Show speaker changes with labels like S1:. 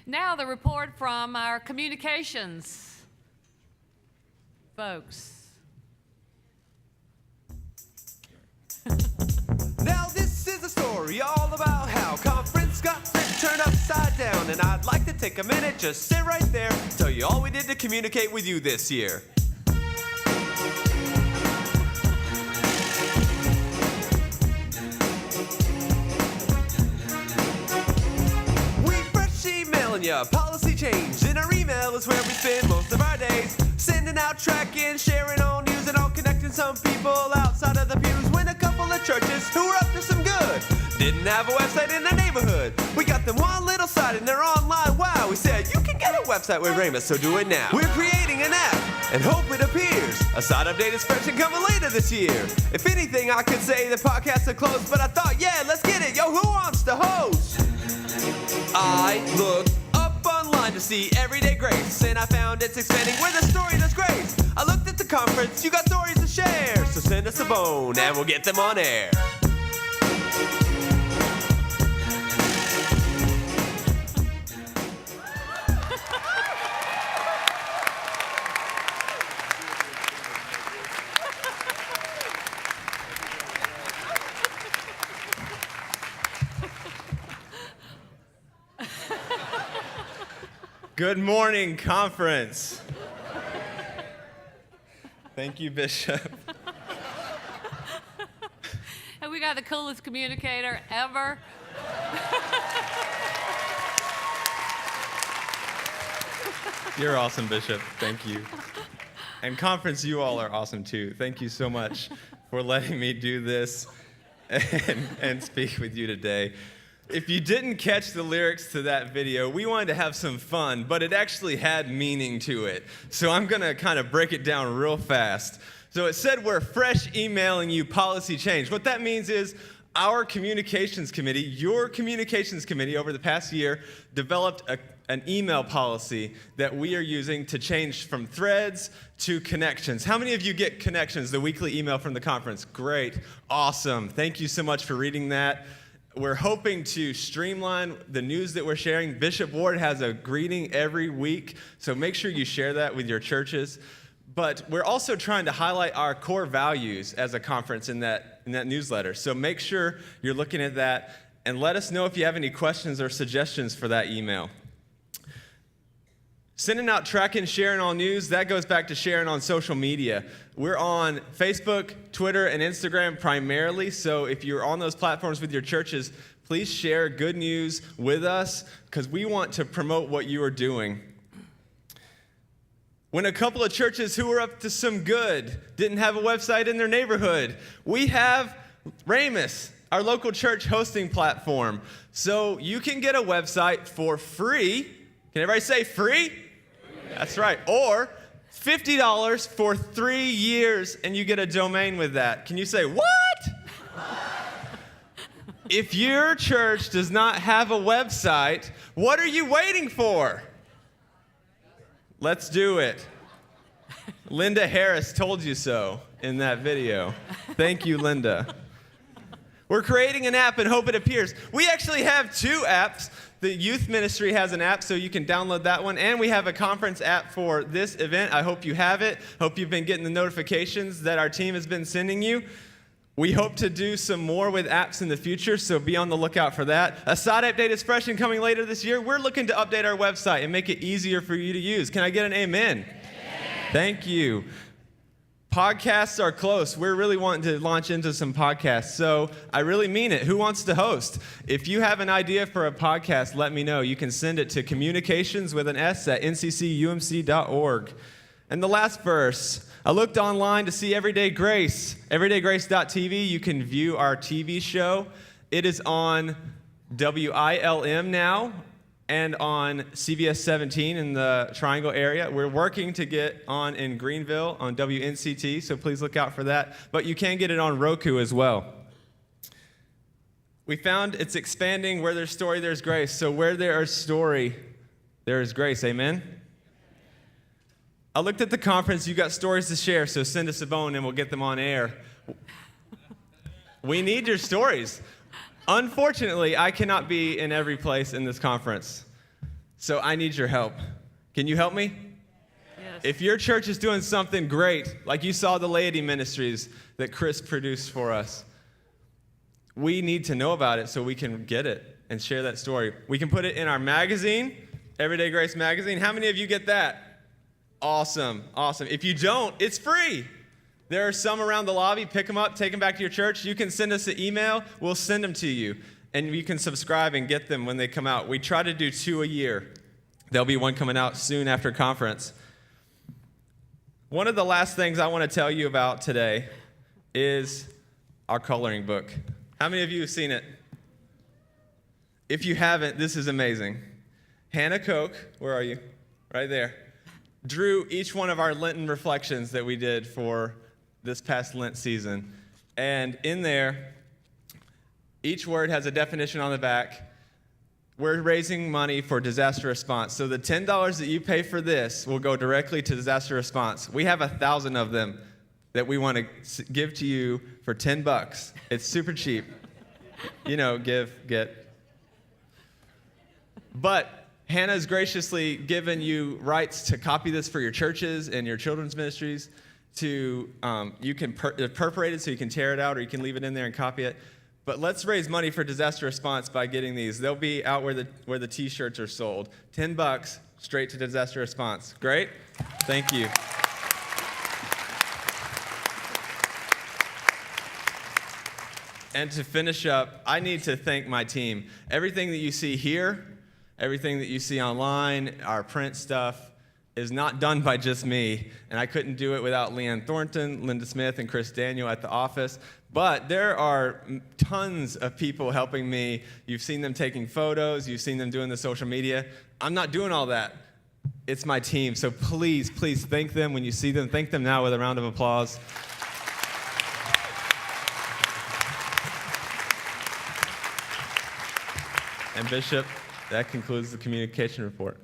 S1: Now the report from our communications folks.
S2: Now this is a story all about how conference got turned upside down, and I'd like to take a minute, just sit right there, tell you all we did to communicate with you this year. Ya policy change. In our email is where we spend most of our days, sending out, tracking, sharing all news, and all connecting some people outside of the pews. When a couple of churches who were up to some good didn't have a website in their neighborhood, we got them one little site and they're online. Wow, we said you can get a website with Ramus, so do it now. We're creating an app and hope it appears. A site update is fresh and coming later this year. If anything, I could say the podcasts are closed, but I thought, yeah, let's get it. Yo, who wants to host? I looked online to see Everyday Grace, and I found it's expanding with a story that's great. I looked at the conference, you got stories to share, so send us a bone and we'll get them on air.
S3: Good morning, conference. Thank you, Bishop.
S1: And we got the coolest communicator ever.
S3: You're awesome, Bishop. Thank you. And conference, you all are awesome too. Thank you so much for letting me do this and speak with you today. If you didn't catch the lyrics to that video, we wanted to have some fun, but it actually had meaning to it. So I'm going to kind of break it down real fast. So it said we're fresh emailing you policy change. What that means is our communications committee, your communications committee over the past year, developed an email policy that we are using to change from threads to connections. How many of you get connections, the weekly email from the conference? Great. Awesome. Thank you so much for reading that. We're hoping to streamline the news that we're sharing. Bishop Ward has a greeting every week, so make sure you share that with your churches. But we're also trying to highlight our core values as a conference in that newsletter. So make sure you're looking at that, and let us know if you have any questions or suggestions for that email. Sending out, tracking, sharing all news, that goes back to sharing on social media. We're on Facebook, Twitter, and Instagram primarily, so if you're on those platforms with your churches, please share good news with us, because we want to promote what you are doing. When a couple of churches who were up to some good didn't have a website in their neighborhood, we have Ramus, our local church hosting platform. So you can get a website for free. Can everybody say free? That's right. Or $50 for 3 years, and you get a domain with that. Can you say, what? If your church does not have a website, what are you waiting for? Let's do it. Linda Harris told you so in that video. Thank you, Linda. We're creating an app and hope it appears. We actually have 2 apps. The youth ministry has an app, so you can download that one. And we have a conference app for this event. I hope you have it. Hope you've been getting the notifications that our team has been sending you. We hope to do some more with apps in the future, so be on the lookout for that. A site update is fresh and coming later this year. We're looking to update our website and make it easier for you to use. Can I get an amen? Amen. Thank you. Podcasts are close. We're really wanting to launch into some podcasts, so I really mean it. Who wants to host? If you have an idea for a podcast, let me know. You can send it to communications with an S at nccumc.org. And the last verse, I looked online to see Everyday Grace. Everydaygrace.tv, you can view our TV show. It is on WILM now and on CBS 17 in the Triangle area. We're working to get on in Greenville on WNCT, so please look out for that. But you can get it on Roku as well. We found it's expanding. Where there's story, there's grace. So where there is story, there is grace. Amen? I looked at the conference. You got stories to share, so send us a bone and we'll get them on air. We need your stories. Unfortunately, I cannot be in every place in this conference. So I need your help. Can you help me?
S1: Yes.
S3: If your church is doing something great, like you saw the laity ministries that Chris produced for us, we need to know about it so we can get it and share that story. We can put it in our magazine, Everyday Grace Magazine. How many of you get that? Awesome, awesome. If you don't, it's free. There are some around the lobby. Pick them up, take them back to your church. You can send us an email. We'll send them to you. And you can subscribe and get them when they come out. We try to do 2 a year. There'll be one coming out soon after conference. One of the last things I want to tell you about today is our coloring book. How many of you have seen it? If you haven't, this is amazing. Hannah Koch, where are you? Right there. Drew each one of our Lenten reflections that we did for this past Lent season. And in there, each word has a definition on the back. We're raising money for disaster response. So the $10 that you pay for this will go directly to disaster response. We have 1,000 of them that we want to give to you for $10. It's super cheap. You know, give, get. But Hannah's graciously given you rights to copy this for your churches and your children's ministries. You can perforate it so you can tear it out, or you can leave it in there and copy it. But let's raise money for disaster response by getting these. They'll be out where the T-shirts are sold. $10 straight to disaster response. Great? Thank you. And to finish up, I need to thank my team. Everything that you see here, everything that you see online, our print stuff, is not done by just me. And I couldn't do it without Leanne Thornton, Linda Smith, and Chris Daniel at the office. But there are tons of people helping me. You've seen them taking photos. You've seen them doing the social media. I'm not doing all that. It's my team. So please, please thank them when you see them. Thank them now with a round of applause. And Bishop, that concludes the communication report.